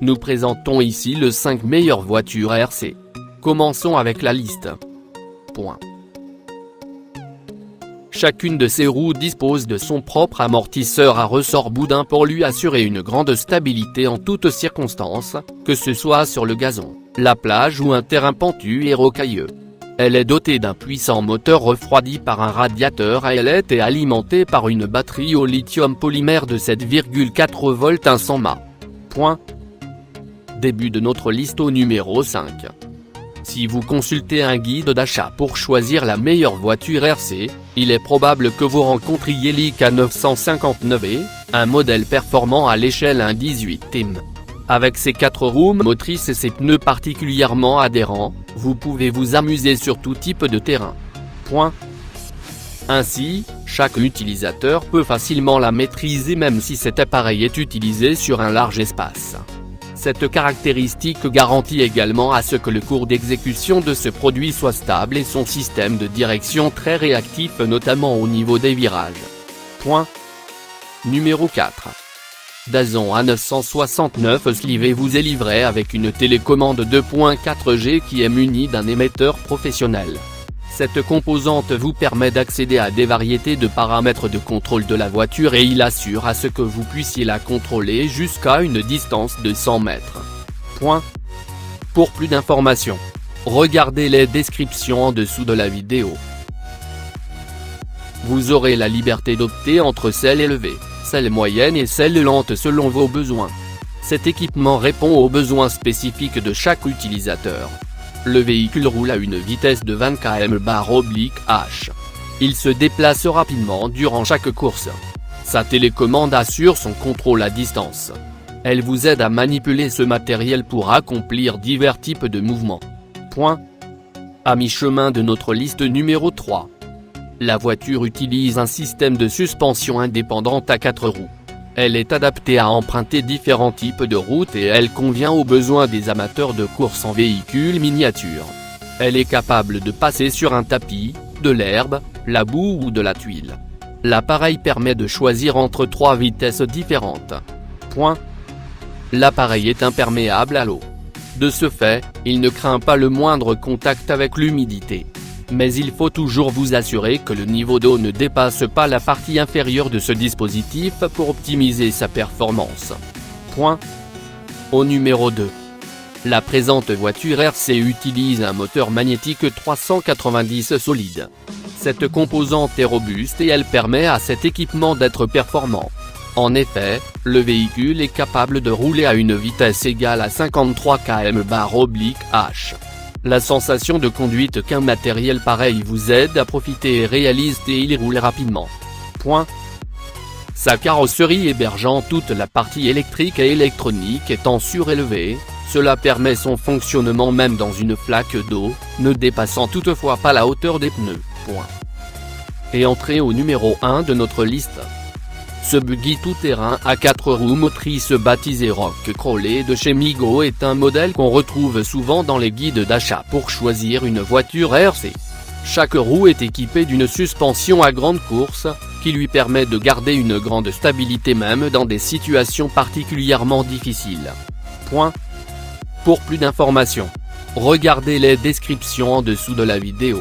Nous présentons ici les 5 meilleures voitures RC. Commençons avec la liste. Chacune de ces roues dispose de son propre amortisseur à ressort boudin pour lui assurer une grande stabilité en toutes circonstances, que ce soit sur le gazon, la plage ou un terrain pentu et rocailleux. Elle est dotée d'un puissant moteur refroidi par un radiateur à ailettes et alimentée par une batterie au lithium polymère de 7,4 volts 100 mAh. Début de notre liste au numéro 5. Si vous consultez un guide d'achat pour choisir la meilleure voiture RC, il est probable que vous rencontriez l'IK 959E, un modèle performant à l'échelle 1/18 TIM. Avec ses 4 roues motrices et ses pneus particulièrement adhérents, vous pouvez vous amuser sur tout type de terrain. Ainsi, chaque utilisateur peut facilement la maîtriser même si cet appareil est utilisé sur un large espace. Cette caractéristique garantit également à ce que le cours d'exécution de ce produit soit stable et son système de direction très réactif notamment au niveau des virages. Numéro 4. Dazon A969 Slive vous est livré avec une télécommande 2.4G qui est munie d'un émetteur professionnel. Cette composante vous permet d'accéder à des variétés de paramètres de contrôle de la voiture et il assure à ce que vous puissiez la contrôler jusqu'à une distance de 100 mètres. Pour plus d'informations, regardez les descriptions en dessous de la vidéo. Vous aurez la liberté d'opter entre celle élevée, celle moyenne et celle lente selon vos besoins. Cet équipement répond aux besoins spécifiques de chaque utilisateur. Le véhicule roule à une vitesse de 20 km/h. Il se déplace rapidement durant chaque course. Sa télécommande assure son contrôle à distance. Elle vous aide à manipuler ce matériel pour accomplir divers types de mouvements. À mi-chemin de notre liste numéro 3. La voiture utilise un système de suspension indépendante à 4 roues. Elle est adaptée à emprunter différents types de routes et elle convient aux besoins des amateurs de course en véhicule miniature. Elle est capable de passer sur un tapis, de l'herbe, la boue ou de la tuile. L'appareil permet de choisir entre 3 vitesses différentes. L'appareil est imperméable à l'eau. De ce fait, il ne craint pas le moindre contact avec l'humidité. Mais il faut toujours vous assurer que le niveau d'eau ne dépasse pas la partie inférieure de ce dispositif pour optimiser sa performance. Au numéro 2. La présente voiture RC utilise un moteur magnétique 390 solide. Cette composante est robuste et elle permet à cet équipement d'être performant. En effet, le véhicule est capable de rouler à une vitesse égale à 53 km/h. La sensation de conduite qu'un matériel pareil vous aide à profiter est réaliste et il roule rapidement. Sa carrosserie hébergeant toute la partie électrique et électronique étant surélevée, cela permet son fonctionnement même dans une flaque d'eau, ne dépassant toutefois pas la hauteur des pneus. Et entrée au numéro 1 de notre liste. Ce buggy tout-terrain à 4 roues motrices baptisé Rock Crawler de chez Migo est un modèle qu'on retrouve souvent dans les guides d'achat pour choisir une voiture RC. Chaque roue est équipée d'une suspension à grande course, qui lui permet de garder une grande stabilité même dans des situations particulièrement difficiles. Pour plus d'informations, regardez les descriptions en dessous de la vidéo.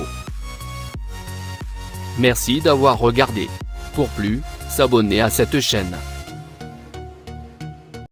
Merci d'avoir regardé. Pour plus, s'abonner à cette chaîne.